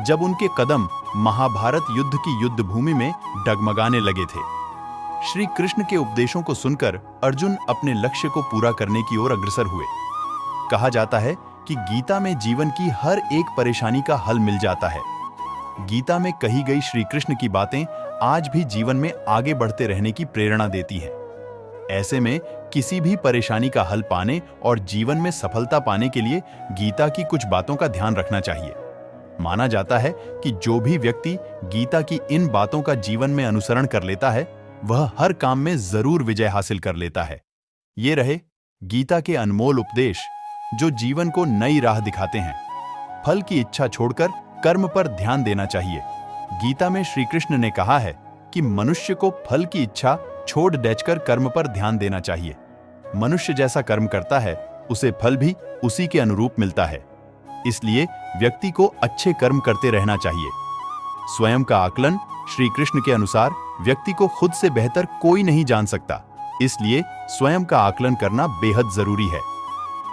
जब उनके कदम महाभारत युद्ध की युद्ध भूमि में डगमगाने लगे थे। श्री कृष्ण के उपदेशों को सुनकर अर्जुन अपने लक्ष्य को पूरा करने की ओर अग्रसर हुए। कहा जाता है कि गीता में जीवन की हर एक परेशानी का हल मिल जाता है। गीता में कही गई श्री कृष्ण की बातें आज भी जीवन में आगे बढ़ते रहने की प्रेरणा देती हैं। ऐसे में किसी भी परेशानी का हल पाने और जीवन में सफलता पाने के लिए गीता की कुछ बातों का ध्यान रखना चाहिए। माना जाता है कि जो भी व्यक्ति गीता की इन बातों का जीवन में अनुसरण कर लेता है, वह हर काम में जरूर विजय हासिल कर लेता है। ये रहे गीता के अनमोल उपदेश, जो जीवन को नई राह दिखाते हैं। फल की इच्छा छोड़कर कर्म पर ध्यान देना चाहिए। गीता में श्री कृष्ण ने कहा है कि मनुष्य को फल की इच्छा छोड़ डेचकर कर्म पर ध्यान देना चाहिए। मनुष्य जैसा कर्म करता है, उसे फल भी उसी के अनुरूप मिलता है। इसलिए व्यक्ति को अच्छे कर्म करते रहना चाहिए। स्वयं का आकलन श्री कृष्ण के अनुसार व्यक्ति को खुद से बेहतर कोई नहीं जान सकता, इसलिए स्वयं का आकलन करना बेहद जरूरी है।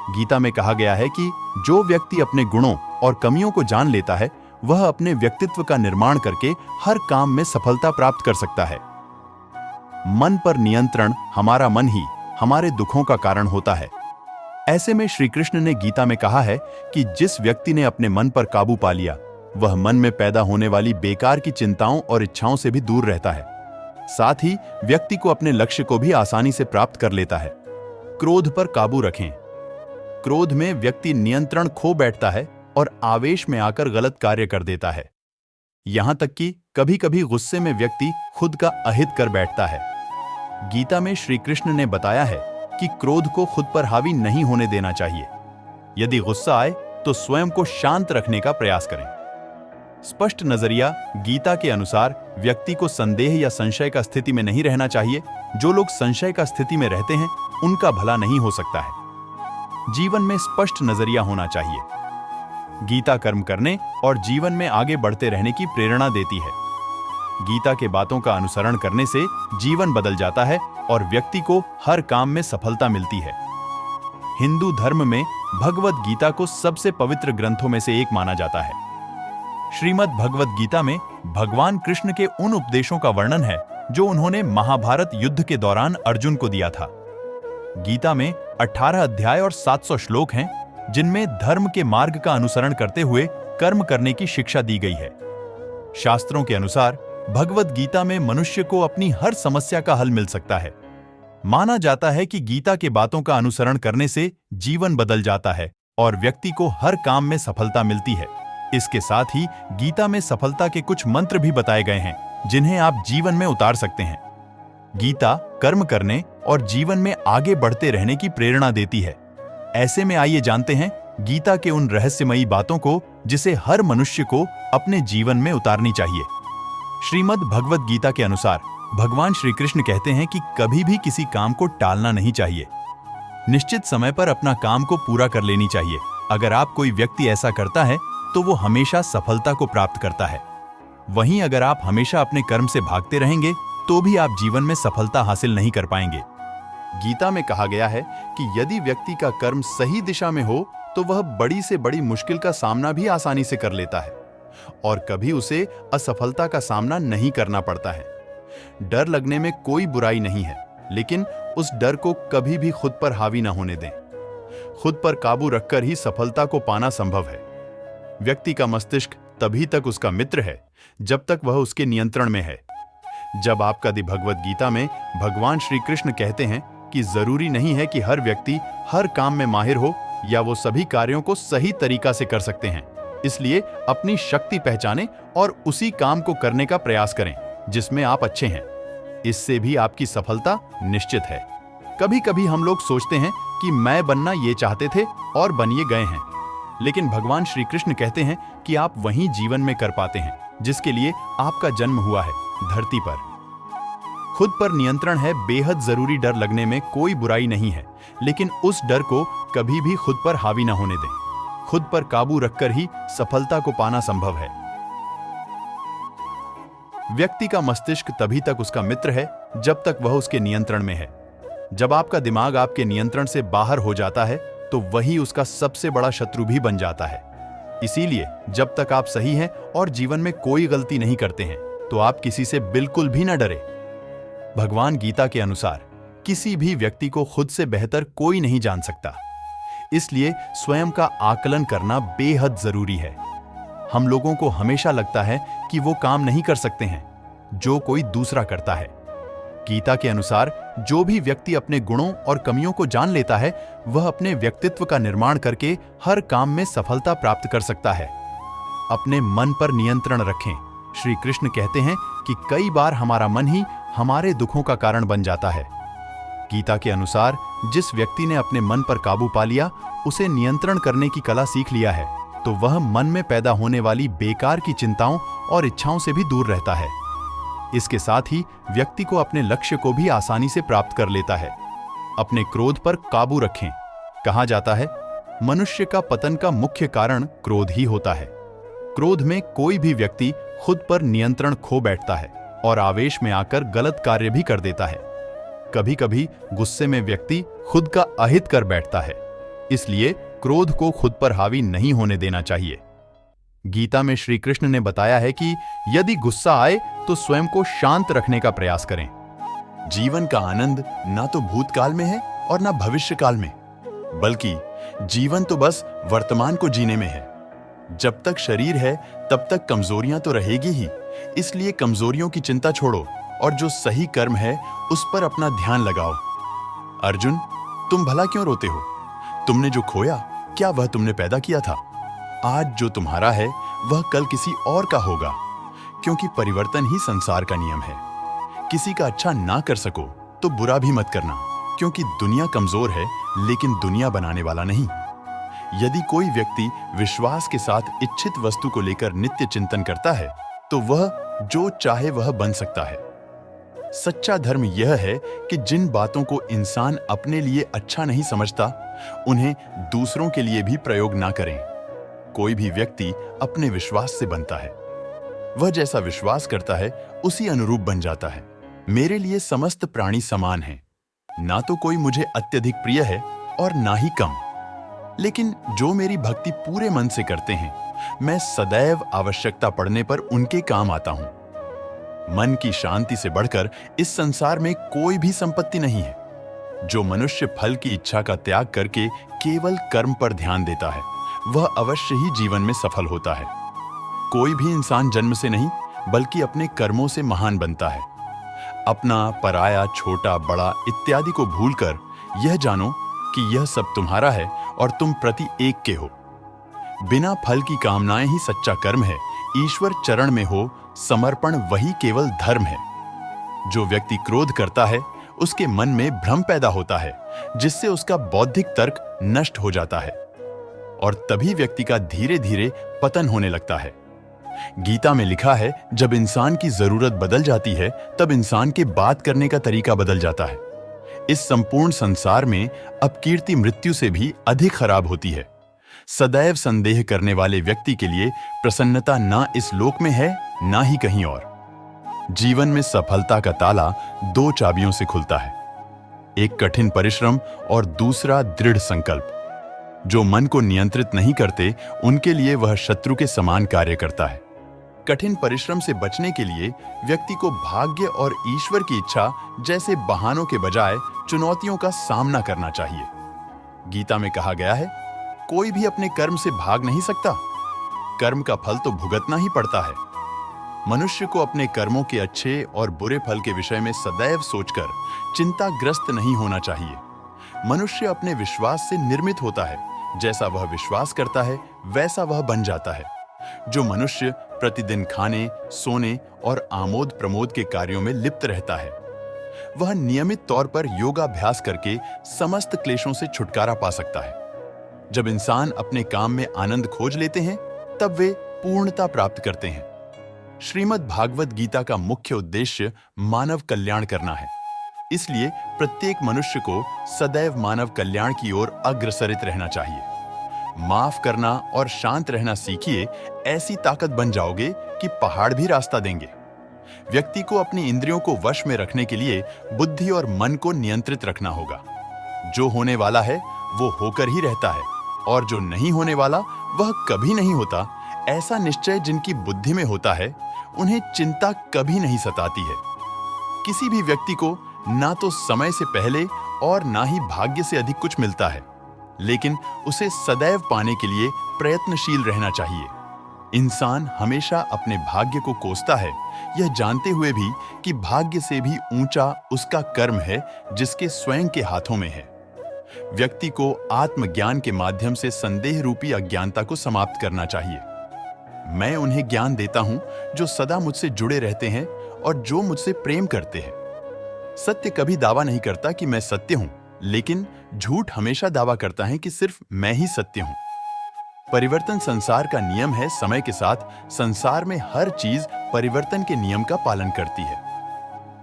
गीता में कहा गया है कि जो व्यक्ति अपने गुणों और कमियों को जान लेता है, वह अपने व्यक्तित्व का निर्माण करके हर काम में सफलता प्राप्त कर सकता है। मन पर नियंत्रण, हमारा मन ही हमारे दुखों का कारण होता है। ऐसे में श्री कृष्ण ने गीता में कहा है कि जिस व्यक्ति ने अपने मन पर काबू पा लिया, वह मन में पैदा होने वाली बेकार की चिंताओं और इच्छाओं से भी दूर रहता है। साथ ही व्यक्ति को अपने लक्ष्य को भी आसानी से प्राप्त कर लेता है। क्रोध पर काबू रखें। क्रोध में व्यक्ति नियंत्रण खो बैठता है और आवेश में आकर गलत कार्य कर देता है। यहां तक कि कभी-कभी गुस्से में व्यक्ति खुद का अहित कर बैठता है। गीता में श्री कृष्ण ने बताया है कि क्रोध को खुद पर हावी नहीं होने देना चाहिए। यदि गुस्सा आए तो स्वयं को शांत रखने का प्रयास करें। स्पष्ट नजरिया गीता के अनुसार व्यक्ति को संदेह या संशय का स्थिति में नहीं रहना चाहिए। जो लोग संशय का स्थिति में रहते हैं, उनका भला नहीं हो सकता है। जीवन में स्पष्ट नजरिया होना चाहिए। गीता कर्म करने और जीवन में आगे बढ़ते रहने की प्रेरणा देती है। गीता के बातों का अनुसरण करने से जीवन बदल जाता है और व्यक्ति को हर काम में सफलता मिलती है। हिंदू धर्म में भगवद गीता को सबसे पवित्र ग्रंथों में से एक माना जाता है। श्रीमद् भगवद गीता में भगवान कृष्ण के उन उपदेशों का वर्णन है जो उन्होंने महाभारत युद्ध के दौरान अर्जुन को दिया था। गीता में 18 अध्याय और 700 श्लोक हैं, जिनमें धर्म के मार्ग का अनुसरण करते हुए कर्म करने की शिक्षा दी गई है। शास्त्रों के अनुसार भगवद गीता में मनुष्य को अपनी हर समस्या का हल मिल सकता है। माना जाता है कि गीता के बातों का अनुसरण करने से जीवन बदल जाता है और व्यक्ति को हर काम में सफलता मिलती है। इसके साथ ही गीता में सफलता के कुछ मंत्र भी बताए गए हैं, जिन्हें आप जीवन में उतार सकते हैं। गीता कर्म करने और जीवन में आगे बढ़ते रहने की प्रेरणा देती है। ऐसे में आइए जानते हैं गीता के उन रहस्यमयी बातों को जिसे हर मनुष्य को अपने जीवन में उतारनी चाहिए। श्रीमद् भगवद गीता के अनुसार भगवान श्री कृष्ण कहते हैं कि कभी भी किसी काम को टालना नहीं चाहिए। निश्चित समय पर अपना काम को पूरा कर लेनी चाहिए। अगर आप कोई व्यक्ति ऐसा करता है तो वो हमेशा सफलता को प्राप्त करता है। वहीं अगर आप हमेशा अपने कर्म से भागते रहेंगे तो भी आप जीवन में सफलता हासिल नहीं कर पाएंगे। गीता में कहा गया है कि यदि व्यक्ति का कर्म सही दिशा में हो तो वह बड़ी से बड़ी मुश्किल का सामना भी आसानी से कर लेता है और कभी उसे असफलता का सामना नहीं करना पड़ता है। डर लगने में कोई बुराई नहीं है, लेकिन उस डर को कभी भी खुद पर हावी न होने दें। खुद पर काबू रखकर ही सफलता को पाना संभव है। व्यक्ति का मस्तिष्क तभी तक उसका मित्र है जब तक वह उसके नियंत्रण में है। जब आपका दी भगवद गीता में भगवान श्री कृष्ण कहते हैं कि जरूरी नहीं है कि हर व्यक्ति हर काम में माहिर हो या वो सभी कार्यों को सही तरीका से कर सकते हैं, इसलिए अपनी शक्ति पहचानें और उसी काम को करने का प्रयास करें जिसमें आप अच्छे हैं। इससे भी आपकी सफलता निश्चित है। कभी कभी हम लोग सोचते हैं कि मैं बनना ये चाहते थे और बनिए गए हैं, लेकिन भगवान श्री कृष्ण कहते हैं कि आप वही जीवन में कर पाते हैं जिसके लिए आपका जन्म हुआ है, धरती पर। खुद पर नियंत्रण है बेहद जरूरी। डर लगने में कोई बुराई नहीं है, लेकिन उस डर को कभी भी खुद पर हावी ना होने दें। खुद पर काबू रखकर ही सफलता को पाना संभव है। व्यक्ति का मस्तिष्क तभी तक उसका मित्र है जब तक वह उसके नियंत्रण में है। जब आपका दिमाग आपके नियंत्रण से बाहर हो जाता है तो वही उसका सबसे बड़ा शत्रु भी बन जाता है। इसीलिए जब तक आप सही हैं और जीवन में कोई गलती नहीं करते हैं, तो आप किसी से बिल्कुल भी न डरे। भगवान गीता के अनुसार किसी भी व्यक्ति को खुद से बेहतर कोई नहीं जान सकता, इसलिए स्वयं का आकलन करना बेहद जरूरी है। हम लोगों को हमेशा लगता है कि वो काम नहीं कर सकते हैं जो कोई दूसरा करता है। गीता के अनुसार जो भी व्यक्ति अपने गुणों और कमियों को जान लेता है, वह अपने व्यक्तित्व का निर्माण करके हर काम में सफलता प्राप्त कर सकता है। अपने मन पर नियंत्रण रखें। श्री कृष्ण कहते हैं कि कई बार हमारा मन ही हमारे दुखों का कारण बन जाता है। गीता के अनुसार जिस व्यक्ति ने अपने मन पर काबू पा लिया, उसे नियंत्रण करने की कला सीख लिया है, तो वह मन में पैदा होने वाली बेकार की चिंताओं और इच्छाओं से भी दूर रहता है। इसके साथ ही व्यक्ति को अपने लक्ष्य को भी आसानी से प्राप्त कर लेता है। अपने क्रोध पर काबू रखें। कहा जाता है, मनुष्य का पतन का मुख्य कारण क्रोध ही होता है। क्रोध में कोई भी व्यक्ति खुद पर नियंत्रण खो बैठता है और आवेश में आकर गलत कार्य भी कर देता है। कभी कभी गुस्से में व्यक्ति खुद का अहित कर बैठता है, इसलिए क्रोध को खुद पर हावी नहीं होने देना चाहिए। गीता में श्री कृष्ण ने बताया है कि यदि गुस्सा आए तो स्वयं को शांत रखने का प्रयास करें। जीवन का आनंद ना तो भूतकाल में है और ना भविष्यकाल में, बल्कि जीवन तो बस वर्तमान को जीने में है। जब तक शरीर है तब तक कमजोरियां तो रहेगी ही, इसलिए कमजोरियों की चिंता छोड़ो और जो सही कर्म है उस पर अपना ध्यान लगाओ। अर्जुन, तुम भला क्यों रोते हो? तुमने जो खोया, क्या वह तुमने पैदा किया था? आज जो तुम्हारा है वह कल किसी और का होगा, क्योंकि परिवर्तन ही संसार का नियम है। किसी का अच्छा ना कर सको तो बुरा भी मत करना, क्योंकि दुनिया कमजोर है लेकिन दुनिया बनाने वाला नहीं। यदि कोई व्यक्ति विश्वास के साथ इच्छित वस्तु को लेकर नित्य चिंतन करता है, तो वह जो चाहे वह बन सकता है। सच्चा धर्म यह है कि जिन बातों को इंसान अपने लिए अच्छा नहीं समझता, उन्हें दूसरों के लिए भी प्रयोग ना करें। कोई भी व्यक्ति अपने विश्वास से बनता है। वह जैसा विश्वास करता है उसी अनुरूप बन जाता है। मेरे लिए समस्त प्राणी समान हैं। ना तो कोई मुझे अत्यधिक प्रिय है और ना ही कम, लेकिन जो मेरी भक्ति पूरे मन से करते हैं, मैं सदैव आवश्यकता पड़ने पर उनके काम आता हूं। मन की शांति से बढ़कर इस संसार में कोई भी संपत्ति नहीं है। जो मनुष्य फल की इच्छा का त्याग करके केवल कर्म पर ध्यान देता है, वह अवश्य ही जीवन में सफल होता है। कोई भी इंसान जन्म से नहीं, बल्कि अपने कर्मों से महान बनता है। अपना, पराया, छोटा, बड़ा इत्यादि को भूलकर यह जानो कि यह सब तुम्हारा है और तुम प्रति एक के हो। बिना फल की कामनाएं ही सच्चा कर्म है। ईश्वर चरण में हो समर्पण वही केवल धर्म है। जो व्यक्ति क्रोध करता है, उसके मन में भ्रम पैदा होता है, जिससे उसका बौद्धिक तर्क नष्ट हो जाता है और तभी व्यक्ति का धीरे धीरे पतन होने लगता है। गीता में लिखा है, जब इंसान की जरूरत बदल जाती है, तब इंसान के बात करने का तरीका बदल जाता है। इस संपूर्ण संसार में अपकीर्ति मृत्यु से भी अधिक खराब होती है। सदैव संदेह करने वाले व्यक्ति के लिए प्रसन्नता ना इस लोक में है, ना ही कहीं और। जीवन में सफलता का ताला दो चाबियों से खुलता है, एक कठिन परिश्रम और दूसरा दृढ़ संकल्प। जो मन को नियंत्रित नहीं करते, उनके लिए वह शत्रु के समान कार्य करता है। कठिन परिश्रम से बचने के लिए व्यक्ति को भाग्य और ईश्वर की इच्छा जैसे बहानों के बजाय चुनौतियों का सामना करना चाहिए। गीता में कहा गया है, कोई भी अपने कर्म से भाग नहीं सकता। कर्म का फल तो भुगतना ही पड़ता है। मनुष्य को अपने कर्मों के अच्छे और बुरे फल के विषय में सदैव सोचकर चिंताग्रस्त नहीं होना चाहिए। मनुष्य अपने विश्वास से निर्मित होता है। जैसा वह विश्वास करता है, वैसा वह बन जाता है। जो मनुष्य प्रतिदिन खाने, सोने और आमोद प्रमोद के कार्यों में लिप्त रहता है, वह नियमित तौर पर योगाभ्यास करके समस्त क्लेशों से छुटकारा पा सकता है। जब इंसान अपने काम में आनंद खोज लेते हैं, तब वे पूर्णता प्राप्त करते हैं। श्रीमद् भागवत गीता का मुख्य उद्देश्य मानव कल्याण करना है। इसलिए प्रत्येक मनुष्य को सदैव मानव कल्याण की ओर अग्रसरित रहना चाहिए। माफ करना और शांत रहना सीखिए, ऐसी ताकत बन जाओगे कि पहाड़ भी रास्ता देंगे। व्यक्ति को अपनी इंद्रियों को वश में रखने के लिए बुद्धि और मन को नियंत्रित रखना होगा। जो होने वाला है वो होकर ही रहता है। और जो नहीं होने वाला वह कभी नहीं होता, ऐसा निश्चय जिनकी बुद्धि में होता है, उन्हें चिंता कभी नहीं सताती है। किसी भी व्यक्ति को ना तो समय से पहले और ना ही भाग्य से अधिक कुछ मिलता है, लेकिन उसे सदैव पाने के लिए प्रयत्नशील रहना चाहिए। इंसान हमेशा अपने भाग्य को कोसता है, यह जानते हुए भी कि भाग्य से भी ऊंचा उसका कर्म है जिसके स्वयं के हाथों में है। व्यक्ति को आत्मज्ञान के माध्यम से संदेह रूपी अज्ञानता को समाप्त करना चाहिए। मैं उन्हें ज्ञान देता हूं जो सदा मुझसे जुड़े रहते हैं और जो मुझसे प्रेम करते हैं। सत्य कभी दावा नहीं करता कि मैं सत्य हूं, लेकिन झूठ हमेशा दावा करता है कि सिर्फ मैं ही सत्य हूं। परिवर्तन संसार का नियम है। समय के साथ संसार में हर चीज परिवर्तन के नियम का पालन करती है।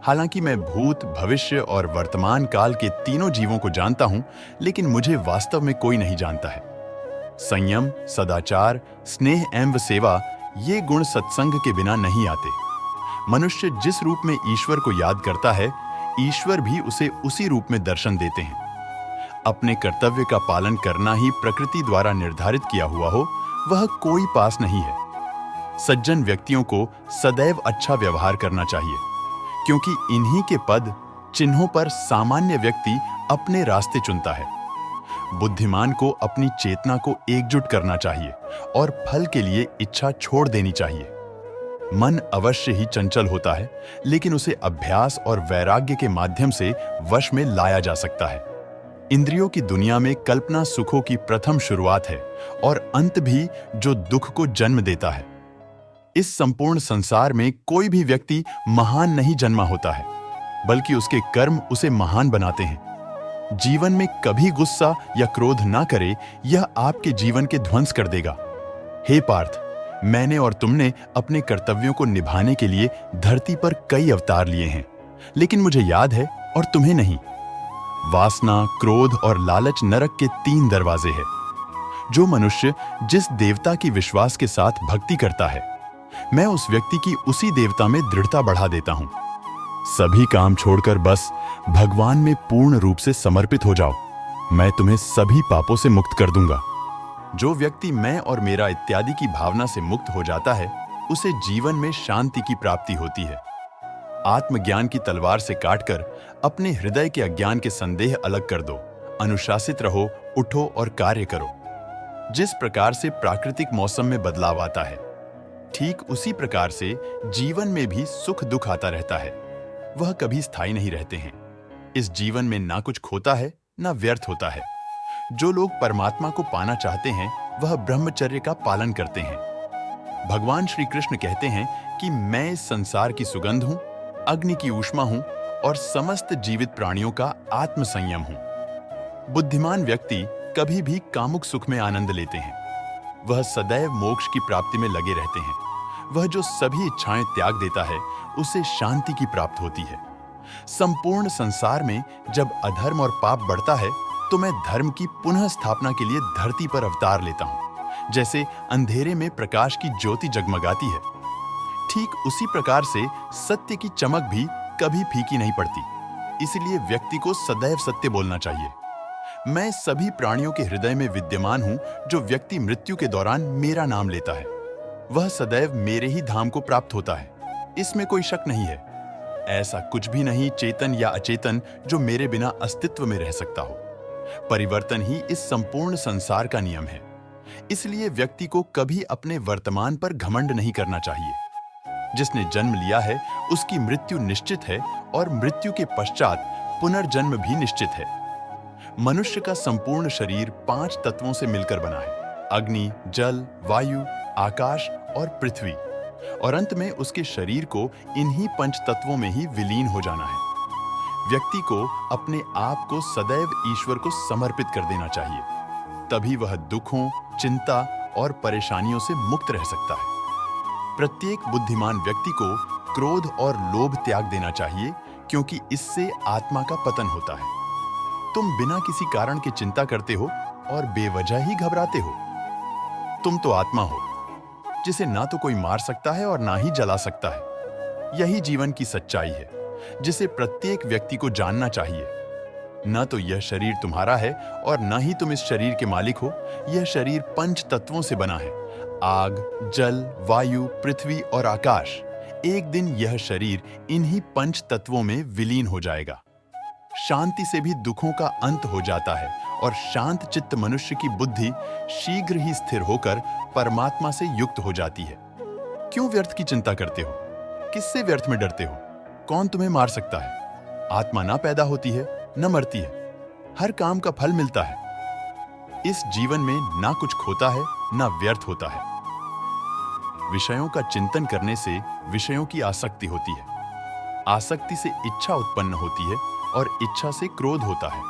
हालांकि मैं भूत, भविष्य और वर्तमान काल के तीनों जीवों को जानता हूं, लेकिन मुझे वास्तव में कोई नहीं जानता है। संयम, सदाचार, स्नेह एवं सेवा, ये गुण सत्संग के बिना नहीं आते। मनुष्य जिस रूप में ईश्वर को याद करता है, ईश्वर भी उसे उसी रूप में दर्शन देते हैं। अपने कर्तव्य का पालन करना ही प्रकृति द्वारा निर्धारित किया हुआ हो, वह कोई पास नहीं है। सज्जन व्यक्तियों को सदैव अच्छा व्यवहार करना चाहिए, क्योंकि इन्हीं के पद चिन्हों पर सामान्य व्यक्ति अपने रास्ते चुनता है। बुद्धिमान को अपनी चेतना को एकजुट करना चाहिए और फल के लिए इच्छा छोड़ देनी चाहिए। मन अवश्य ही चंचल होता है, लेकिन उसे अभ्यास और वैराग्य के माध्यम से वश में लाया जा सकता है। इंद्रियों की दुनिया में कल्पना सुखों की प्रथम शुरुआत है और अंत भी जो दुख को जन्म देता है। इस संपूर्ण संसार में कोई भी व्यक्ति महान नहीं जन्मा होता है, बल्कि उसके कर्म उसे महान बनाते हैं। जीवन में कभी गुस्सा या क्रोध ना करे, यह आपके जीवन के ध्वंस कर देगा। हे पार्थ, मैंने और तुमने अपने कर्तव्यों को निभाने के लिए धरती पर कई अवतार लिए हैं, लेकिन मुझे याद है और तुम्हें नहीं। वासना, क्रोध और लालच नरक के 3 दरवाजे हैं। जो मनुष्य जिस देवता की विश्वास के साथ भक्ति करता है, मैं उस व्यक्ति की उसी देवता में दृढ़ता बढ़ा देता हूं। सभी काम छोड़कर बस भगवान में पूर्ण रूप से समर्पित हो जाओ, मैं तुम्हें सभी पापों से मुक्त कर दूंगा। जो व्यक्ति मैं और मेरा इत्यादि की भावना से मुक्त हो जाता है, उसे जीवन में शांति की प्राप्ति होती है। आत्मज्ञान की तलवार से काटकर अपने हृदय के अज्ञान के संदेह अलग कर दो। अनुशासित रहो, उठो और कार्य करो। जिस प्रकार से प्राकृतिक मौसम में बदलाव आता है, ठीक उसी प्रकार से जीवन में भी सुख दुख आता रहता है। वह कभी स्थायी नहीं रहते हैं। इस जीवन में ना कुछ खोता है, ना व्यर्थ होता है। जो लोग परमात्मा को पाना चाहते हैं, वह ब्रह्मचर्य का पालन करते हैं। भगवान श्री कृष्ण कहते हैं कि मैं इस संसार की सुगंध हूं, अग्नि की ऊष्मा हूं और समस्त जीवित प्राणियों का आत्म संयम हूं। बुद्धिमान व्यक्ति कभी भी कामुक सुख में आनंद लेते हैं। वह सदैव मोक्ष की प्राप्ति में लगे रहते हैं। वह जो सभी इच्छाएं त्याग देता है, उसे शांति की प्राप्त होती है। संपूर्ण संसार में जब अधर्म और पाप बढ़ता है, तो मैं धर्म की पुनः स्थापना के लिए धरती पर अवतार लेता हूं। जैसे अंधेरे में प्रकाश की ज्योति जगमगाती है, ठीक उसी प्रकार से सत्य की चमक भी कभी फीकी नहीं पड़ती। इसलिए व्यक्ति को सदैव सत्य बोलना चाहिए। मैं सभी प्राणियों के हृदय में विद्यमान हूं। जो व्यक्ति मृत्यु के दौरान मेरा नाम लेता है, वह सदैव मेरे ही धाम को प्राप्त होता है। इसमें कोई शक नहीं है। ऐसा कुछ भी नहीं, चेतन या अचेतन, जो मेरे बिना अस्तित्व में रह सकता हो। परिवर्तन ही इस संपूर्ण संसार का नियम है। इसलिए व्यक्ति को कभी अपने वर्तमान पर घमंड नहीं करना चाहिए। जिसने जन्म लिया है, उसकी मृत्यु निश्चित है और मृत्यु के पश्चात पुनर्जन्म भी निश्चित है। मनुष्य का संपूर्ण शरीर 5 तत्वों से मिलकर बना है: अग्नि, जल, वायु, आकाश और पृथ्वी। और अंत में उसके शरीर को इन्हीं 5 तत्वों में ही विलीन हो जाना है। व्यक्ति को अपने आप को सदैव ईश्वर को समर्पित कर देना चाहिए, तभी वह दुखों, चिंता और परेशानियों से मुक्त रह सकता है। प्रत्येक बुद्धिमान व्यक्ति को क्रोध और लोभ त्याग देना चाहिए, क्योंकि इससे आत्मा का पतन होता है। तुम बिना किसी कारण की चिंता करते हो और बेवजह ही घबराते हो। तुम तो आत्मा हो, जिसे ना तो कोई मार सकता है और ना ही जला सकता है। यही जीवन की सच्चाई है, जिसे प्रत्येक व्यक्ति को जानना चाहिए। न तो यह शरीर तुम्हारा है और न ही तुम इस शरीर के मालिक हो। यह शरीर पंच तत्वों से बना है, आग, जल, वायु, पृथ्वी और आकाश। एक दिन यह शरीर इन्हीं पंच तत्वों में विलीन हो जाएगा। शांति से भी दुखों का अंत हो जाता है और शांत चित्त मनुष्य की बुद्धि शीघ्र ही स्थिर होकर परमात्मा से युक्त हो जाती है। क्यों व्यर्थ की चिंता करते हो? किससे व्यर्थ में डरते हो? कौन तुम्हें मार सकता है? आत्मा ना पैदा होती है न मरती है, हर काम का फल मिलता है। इस जीवन में ना कुछ खोता है ना व्यर्थ होता है। विषयों का चिंतन करने से विषयों की आसक्ति होती है, आसक्ति से इच्छा उत्पन्न होती है और इच्छा से क्रोध होता है,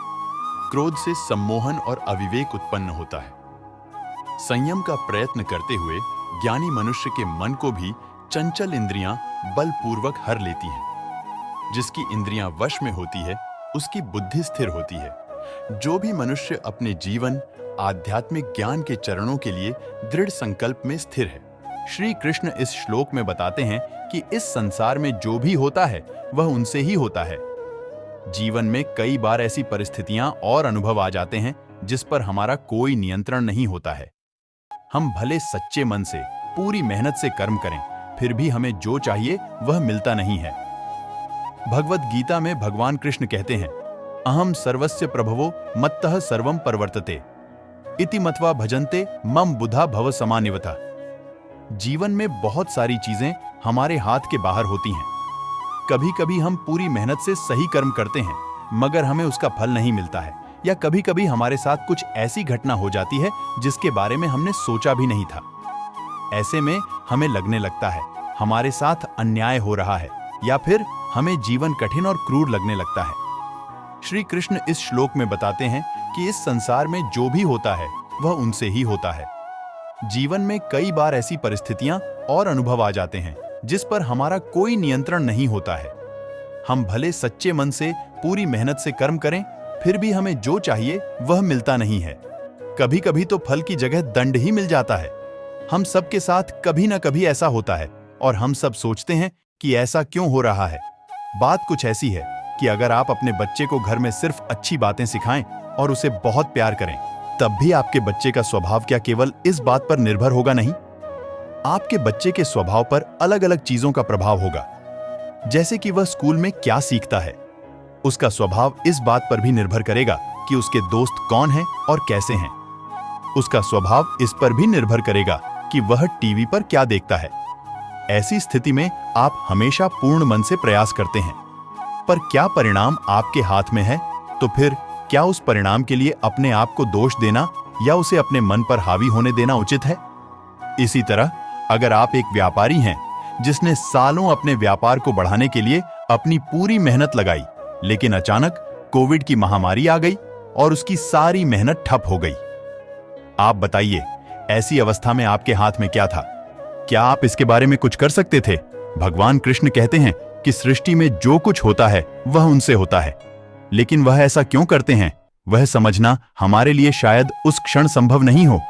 क्रोध से सम्मोहन और अविवेक उत्पन्न होता है। संयम का प्रयत्न करते हुए ज्ञानी मनुष्य के मन को भी चंचल इंद्रियां बलपूर्वक हर लेती हैं। जिसकी इंद्रियां वश में होती है उसकी बुद्धि स्थिर होती है। जो भी मनुष्य अपने जीवन आध्यात्मिक ज्ञान के चरणों के लिए दृढ़ संकल्प में स्थिर है। श्री कृष्ण इस श्लोक में बताते हैं कि इस संसार में जो भी होता है वह उनसे ही होता है। जीवन में कई बार ऐसी परिस्थितियां और अनुभव आ जाते हैं जिस पर हमारा कोई नियंत्रण नहीं होता है। हम भले सच्चे मन से पूरी मेहनत से कर्म करें, फिर भी हमें जो चाहिए वह मिलता नहीं है। भगवद गीता में भगवान कृष्ण कहते हैं, अहम सर्वस्य प्रभवो मत्तः सर्वम परिवर्तते इति मत्वा भजन्ते मम बुधा भव समानिवता। जीवन में बहुत सारी चीजें हमारे हाथ के बाहर होती हैं। कभी कभी हम पूरी मेहनत से सही कर्म करते हैं मगर हमें उसका फल नहीं मिलता है, या कभी कभी हमारे साथ कुछ ऐसी घटना हो जाती है जिसके बारे में हमने सोचा भी नहीं था। ऐसे में हमें लगने लगता है हमारे साथ अन्याय हो रहा है, या फिर हमें जीवन कठिन और क्रूर लगने लगता है। श्री कृष्ण इस श्लोक में बताते हैं कि इस संसार में जो भी होता है वह उनसे ही होता है। जीवन में कई बार ऐसी परिस्थितियां और अनुभव आ जाते हैं जिस पर हमारा कोई नियंत्रण नहीं होता है। हम भले सच्चे मन से पूरी मेहनत से कर्म करें, फिर भी हमें जो चाहिए वह मिलता नहीं है। कभी कभी तो फल की जगह दंड ही मिल जाता है। हम सबके साथ कभी ना कभी ऐसा होता है और हम सब सोचते हैं कि ऐसा क्यों हो रहा है। बात कुछ ऐसी है कि अगर आप अपने बच्चे को घर में सिर्फ अच्छी बातें सिखाएं और उसे बहुत प्यार करें, तब भी आपके बच्चे का स्वभाव क्या केवल इस बात पर निर्भर होगा? नहीं, आपके बच्चे के स्वभाव पर अलग अलग चीजों का प्रभाव होगा। जैसे कि वह स्कूल में क्या सीखता है, उसका स्वभाव इस बात पर भी निर्भर करेगा कि उसके दोस्त कौन हैं और कैसे हैं। उसका स्वभाव इस पर भी निर्भर करेगा कि वह टीवी पर क्या देखता है। ऐसी स्थिति में आप हमेशा पूर्ण मन से प्रयास करते हैं, पर क्या परिणाम आपके हाथ में है? तो फिर क्या उस परिणाम के लिए अपने आप को दोष देना या उसे अपने मन पर हावी होने देना उचित है? इसी तरह अगर आप एक व्यापारी हैं जिसने सालों अपने व्यापार को बढ़ाने के लिए अपनी पूरी मेहनत लगाई, लेकिन अचानक कोविड की महामारी आ गई और उसकी सारी मेहनत ठप हो गई। आप बताइए, ऐसी अवस्था में आपके हाथ में क्या था? क्या आप इसके बारे में कुछ कर सकते थे? भगवान कृष्ण कहते हैं कि सृष्टि में जो कुछ होता है वह उनसे होता है, लेकिन वह ऐसा क्यों करते हैं वह समझना हमारे लिए शायद उस क्षण संभव नहीं हो।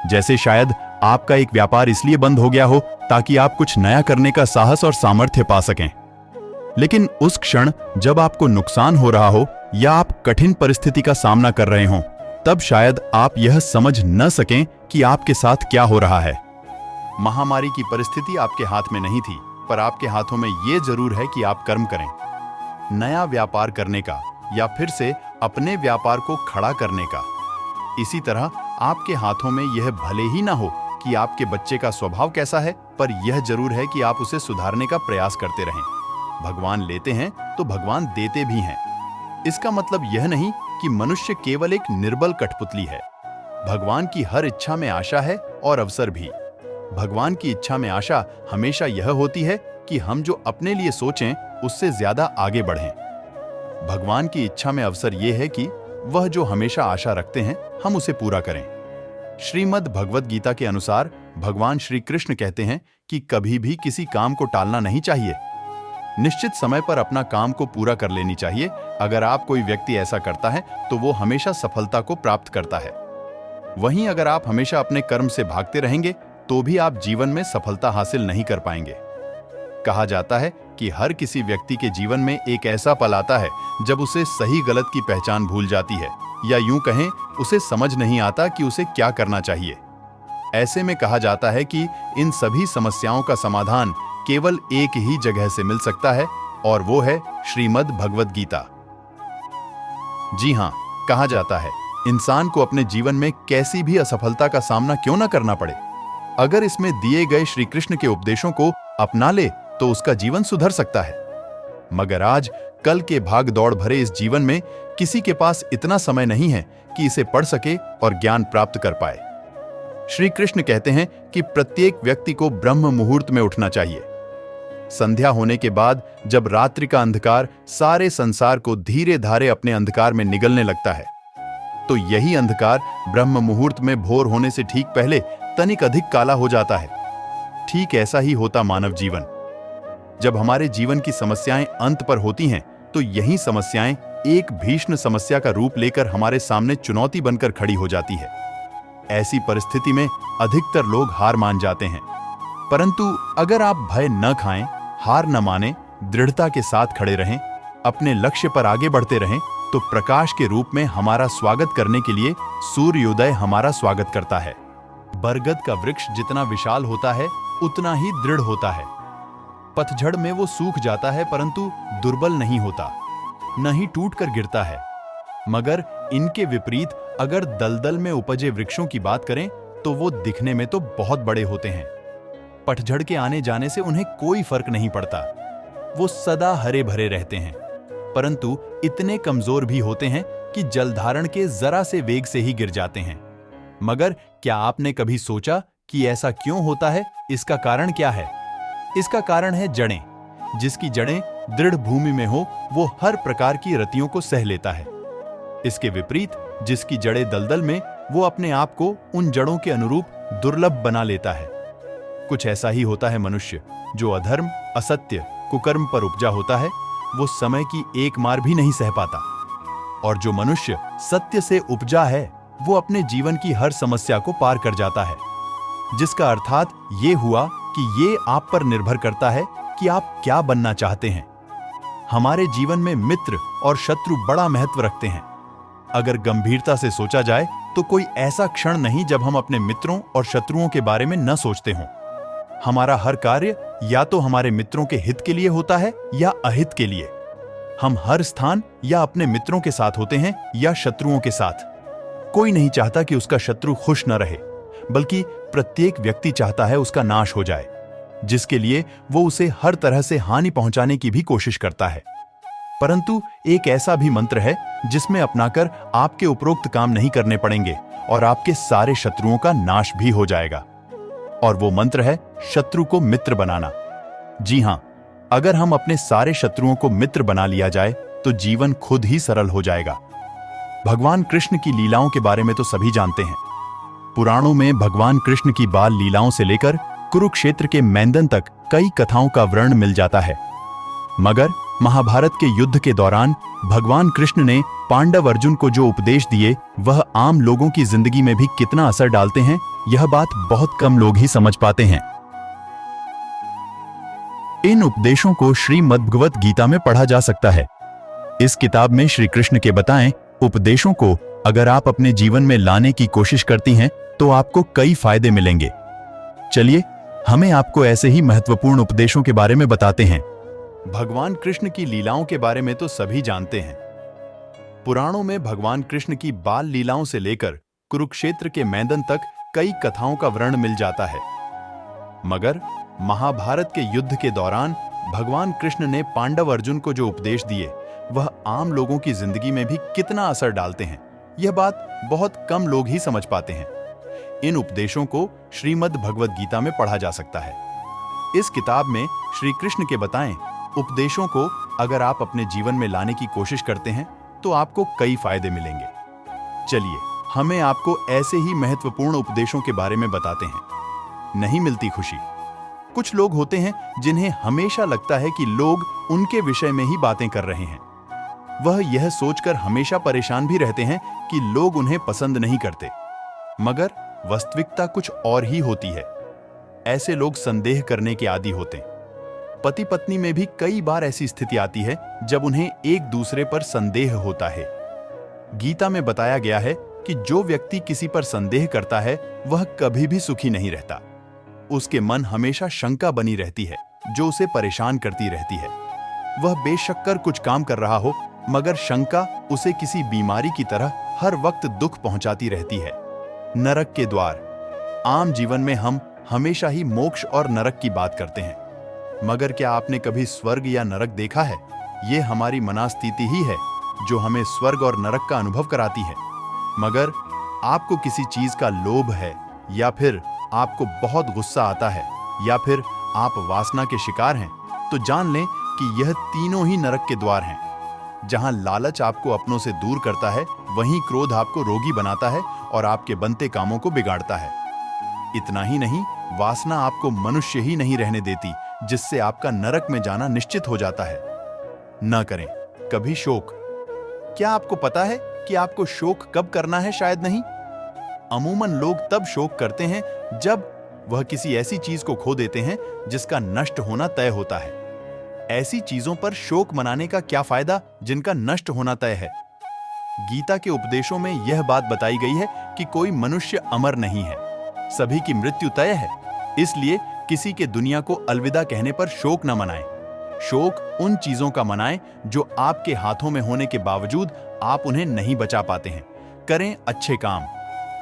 जैसे शायद आपका एक व्यापार इसलिए बंद हो गया हो ताकि आप कुछ नया करने का साहस और सामर्थ्य पा सकें, लेकिन उस क्षण जब आपको नुकसान हो रहा हो या आप कठिन परिस्थिति का सामना कर रहे हों, तब शायद आप यह समझ न सकें कि आपके साथ क्या हो रहा है। महामारी की परिस्थिति आपके हाथ में नहीं थी, पर आपके हाथों में यह जरूर है कि आप कर्म करें, नया व्यापार करने का या फिर से अपने व्यापार को खड़ा करने का। इसी तरह आपके हाथों में यह भले ही ना हो कि आपके बच्चे का स्वभाव कैसा है, पर यह जरूर है कि आप उसे सुधारने का प्रयास करते रहें। भगवान लेते हैं तो भगवान देते भी हैं। इसका मतलब यह नहीं कि मनुष्य केवल एक निर्बल कठपुतली है। भगवान की हर इच्छा में आशा है और अवसर भी। भगवान की इच्छा में आशा हमेशा यह होती है कि हम जो अपने लिए सोचें उससे ज्यादा आगे बढ़ें। भगवान की इच्छा में अवसर यह है कि वह जो हमेशा आशा रखते हैं हम उसे पूरा करें। श्रीमद् भगवद गीता के अनुसार भगवान श्री कृष्ण कहते हैं कि कभी भी किसी काम को टालना नहीं चाहिए। निश्चित समय पर अपना काम को पूरा कर लेनी चाहिए। अगर आप कोई व्यक्ति ऐसा करता है तो वो हमेशा सफलता को प्राप्त करता है। वहीं अगर आप हमेशा अपने कर्म से भागते रहेंगे तो भी आप जीवन में सफलता हासिल नहीं कर पाएंगे। कहा जाता है कि हर किसी व्यक्ति के जीवन में एक ऐसा पल आता है जब उसे सही गलत की पहचान भूल जाती है, या यूं कहें उसे समझ नहीं आता कि उसे क्या करना चाहिए। ऐसे में कहा जाता है कि इन सभी समस्याओं का समाधान केवल एक ही जगह से मिल सकता है, और वो है श्रीमद् भगवद गीता। जी हां, कहा जाता है इंसान को अपने जीवन में कैसी भी असफलता का सामना क्यों न करना पड़े, अगर इसमें दिए गए श्री कृष्ण के उपदेशों को अपना ले तो उसका जीवन सुधर सकता है। मगर आज कल के भाग दौड़ भरे इस जीवन में किसी के पास इतना समय नहीं है कि इसे पढ़ सके और ज्ञान प्राप्त कर पाए। श्री कृष्ण कहते हैं कि प्रत्येक व्यक्ति को ब्रह्म मुहूर्त में उठना चाहिए। संध्या होने के बाद जब रात्रि का अंधकार सारे संसार को धीरे धारे अपने अंधकार में निगलने लगता है, तो यही अंधकार ब्रह्म मुहूर्त में भोर होने से ठीक पहले तनिक अधिक काला हो जाता है। ठीक ऐसा ही होता मानव जीवन। जब हमारे जीवन की समस्याएं अंत पर होती हैं, तो यही समस्याएं एक भीषण समस्या का रूप लेकर हमारे सामने चुनौती बनकर खड़ी हो जाती है। ऐसी परिस्थिति में अधिकतर लोग हार मान जाते हैं, परंतु अगर आप भय न खाएं, हार न माने, दृढ़ता के साथ खड़े रहें, अपने लक्ष्य पर आगे बढ़ते रहें, तो प्रकाश के रूप में हमारा स्वागत करने के लिए सूर्योदय हमारा स्वागत करता है। बरगद का वृक्ष जितना विशाल होता है उतना ही दृढ़ होता है। पतझड़ में वो सूख जाता है परंतु दुर्बल नहीं होता, न ही टूट कर गिरता है। मगर इनके विपरीत अगर दलदल में उपजे वृक्षों की बात करें तो वो दिखने में तो बहुत बड़े होते हैं। पतझड़ के आने जाने से उन्हें कोई फर्क नहीं पड़ता, वो सदा हरे भरे रहते हैं, परंतु इतने कमजोर भी होते हैं कि जलधारण के जरा से वेग से ही गिर जाते हैं। मगर क्या आपने कभी सोचा कि ऐसा क्यों होता है? इसका कारण क्या है? इसका कारण है जड़ें। जिसकी जड़ें दृढ़ भूमि में हो वो हर प्रकार की रतियों को सह लेता है। इसके विपरीत जिसकी जड़ें दलदल में, वो अपने आप को उन जड़ों के अनुरूप दुर्लभ बना लेता है। कुछ ऐसा ही होता है मनुष्य। जो अधर्म, असत्य, कुकर्म पर उपजा होता है वो समय की एक मार भी नहीं सह पाता, और जो मनुष्य सत्य से उपजा है वो अपने जीवन की हर समस्या को पार कर जाता है। जिसका अर्थात ये हुआ कि ये आप पर निर्भर करता है कि आप क्या बनना चाहते हैं। हमारे जीवन में मित्र और शत्रु बड़ा महत्व रखते हैं। अगर गंभीरता से सोचा जाए तो कोई ऐसा क्षण नहीं जब हम अपने मित्रों और शत्रुओं के बारे में न सोचते हों। हमारा हर कार्य या तो हमारे मित्रों के हित के लिए होता है या अहित के लिए। हम हर स्थान या अपने मित्रों के साथ होते हैं या शत्रुओं के साथ। कोई नहीं चाहता कि उसका शत्रु खुश न रहे, बल्कि प्रत्येक व्यक्ति चाहता है उसका नाश हो जाए, जिसके लिए वो उसे हर तरह से हानि पहुंचाने की भी कोशिश करता है। परंतु एक ऐसा भी मंत्र है जिसमें अपनाकर आपके उपरोक्त काम नहीं करने पड़ेंगे और आपके सारे शत्रुओं का नाश भी हो जाएगा। और वो मंत्र है शत्रु को मित्र बनाना। जी हां, अगर हम अपने सारे शत्रुओं को मित्र बना लिया जाए तो जीवन खुद ही सरल हो जाएगा। भगवान कृष्ण की लीलाओं के बारे में तो सभी जानते हैं। पुराणों में भगवान कृष्ण की बाल लीलाओं से लेकर कुरुक्षेत्र के मैदान तक कई कथाओं का वर्णन मिल जाता है। मगर महाभारत के युद्ध के दौरान भगवान कृष्ण ने पांडव अर्जुन को जो उपदेश दिए वह आम लोगों की जिंदगी में भी कितना असर डालते हैं, यह बात बहुत कम लोग ही समझ पाते हैं। इन उपदेशों को श्रीमद्भगवत गीता में पढ़ा जा सकता है। इस किताब में श्री कृष्ण के बताएं उपदेशों को अगर आप अपने जीवन में लाने की कोशिश करती हैं तो आपको कई फायदे मिलेंगे। चलिए हमें आपको ऐसे ही महत्वपूर्ण उपदेशों के बारे में बताते हैं। भगवान कृष्ण की लीलाओं के बारे में तो सभी जानते हैं। पुराणों में भगवान कृष्ण की बाल लीलाओं से लेकर कुरुक्षेत्र के मैदान तक कई कथाओं का वर्णन मिल जाता है। मगर महाभारत के युद्ध के दौरान भगवान कृष्ण ने पांडव अर्जुन को जो उपदेश दिए वह आम लोगों की जिंदगी में भी कितना असर डालते हैं, यह बात बहुत कम लोग ही समझ पाते हैं। इन उपदेशों को श्रीमद् भगवद गीता में पढ़ा जा सकता है। इस किताब में श्री कृष्ण के बताएं उपदेशों को अगर आप अपने जीवन में लाने की कोशिश करते हैं तो आपको कई फायदे मिलेंगे। चलिए हमें आपको ऐसे ही महत्वपूर्ण उपदेशों के बारे में बताते हैं। नहीं मिलती खुशी। कुछ लोग होते हैं जिन्हें हमेशा लगता है कि लोग उनके विषय में ही बातें कर रहे हैं। वह यह सोचकर हमेशा परेशान भी रहते हैं कि लोग उन्हें पसंद नहीं करते, मगर वास्तविकता कुछ और ही होती है। ऐसे लोग संदेह करने के आदी होते हैं। पति पत्नी में भी कई बार ऐसी स्थिति आती है जब उन्हें एक दूसरे पर संदेह होता है। गीता में बताया गया है कि जो व्यक्ति किसी पर संदेह करता है वह कभी भी सुखी नहीं रहता। उसके मन हमेशा शंका बनी रहती है जो उसे परेशान करती रहती है। वह बेशक कुछ काम कर रहा हो, मगर शंका उसे किसी बीमारी की तरह हर वक्त दुख पहुंचाती रहती है। नरक के द्वार। आम जीवन में हम हमेशा ही मोक्ष और नरक की बात करते हैं, मगर क्या आपने कभी स्वर्ग या नरक देखा है? ये हमारी मनस्थिति ही है जो हमें स्वर्ग और नरक का अनुभव कराती है। मगर आपको किसी चीज का लोभ है, या फिर आपको बहुत गुस्सा आता है, या फिर आप वासना के शिकार हैं, तो जान लें कि यह तीनों ही नरक के द्वार हैं। जहां लालच आपको अपनों से दूर करता है, वहीं क्रोध आपको रोगी बनाता है और आपके बनते कामों को बिगाड़ता है। इतना ही नहीं, वासना आपको मनुष्य ही नहीं रहने देती, जिससे आपका नरक में जाना निश्चित हो जाता है। न करें कभी शोक। क्या आपको पता है कि आपको शोक कब करना है? शायद नहीं। अमूमन लोग तब शोक करते हैं जब वह किसी ऐसी चीज को खो देते हैं जिसका नष्ट होना तय होता है। ऐसी चीजों पर शोक मनाने का क्या फायदा जिनका नष्ट होना तय है? गीता के उपदेशों में यह बात बताई गई है कि कोई मनुष्य अमर नहीं है, सभी की मृत्यु तय है। इसलिए किसी के दुनिया को अलविदा कहने पर शोक न मनाएं। शोक उन चीजों का मनाएं जो आपके हाथों में होने के बावजूद आप उन्हें नहीं बचा पाते हैं। करें अच्छे काम।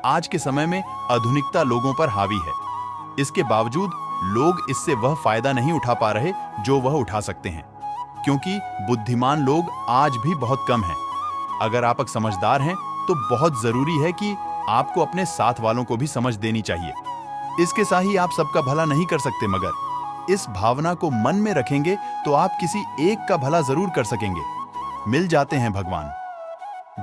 आज के समय में आधुनिकता लोगों पर हावी है, इसके बावजूद लोग इससे वह फायदा नहीं उठा पा रहे जो वह उठा सकते हैं, क्योंकि बुद्धिमान लोग आज भी बहुत कम हैं। अगर आप समझदार हैं तो बहुत जरूरी है कि आपको अपने साथ वालों को भी समझ देनी चाहिए। इसके साथ ही आप सबका भला नहीं कर सकते, मगर इस भावना को मन में रखेंगे तो आप किसी एक का भला जरूर कर सकेंगे। मिल जाते हैं भगवान।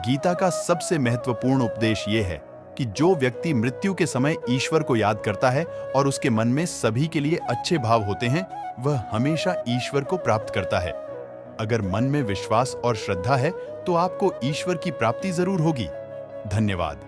गीता का सबसे महत्वपूर्ण उपदेश यह है कि जो व्यक्ति मृत्यु के समय ईश्वर को याद करता है और उसके मन में सभी के लिए अच्छे भाव होते हैं, वह हमेशा ईश्वर को प्राप्त करता है। अगर मन में विश्वास और श्रद्धा है तो आपको ईश्वर की प्राप्ति जरूर होगी। धन्यवाद।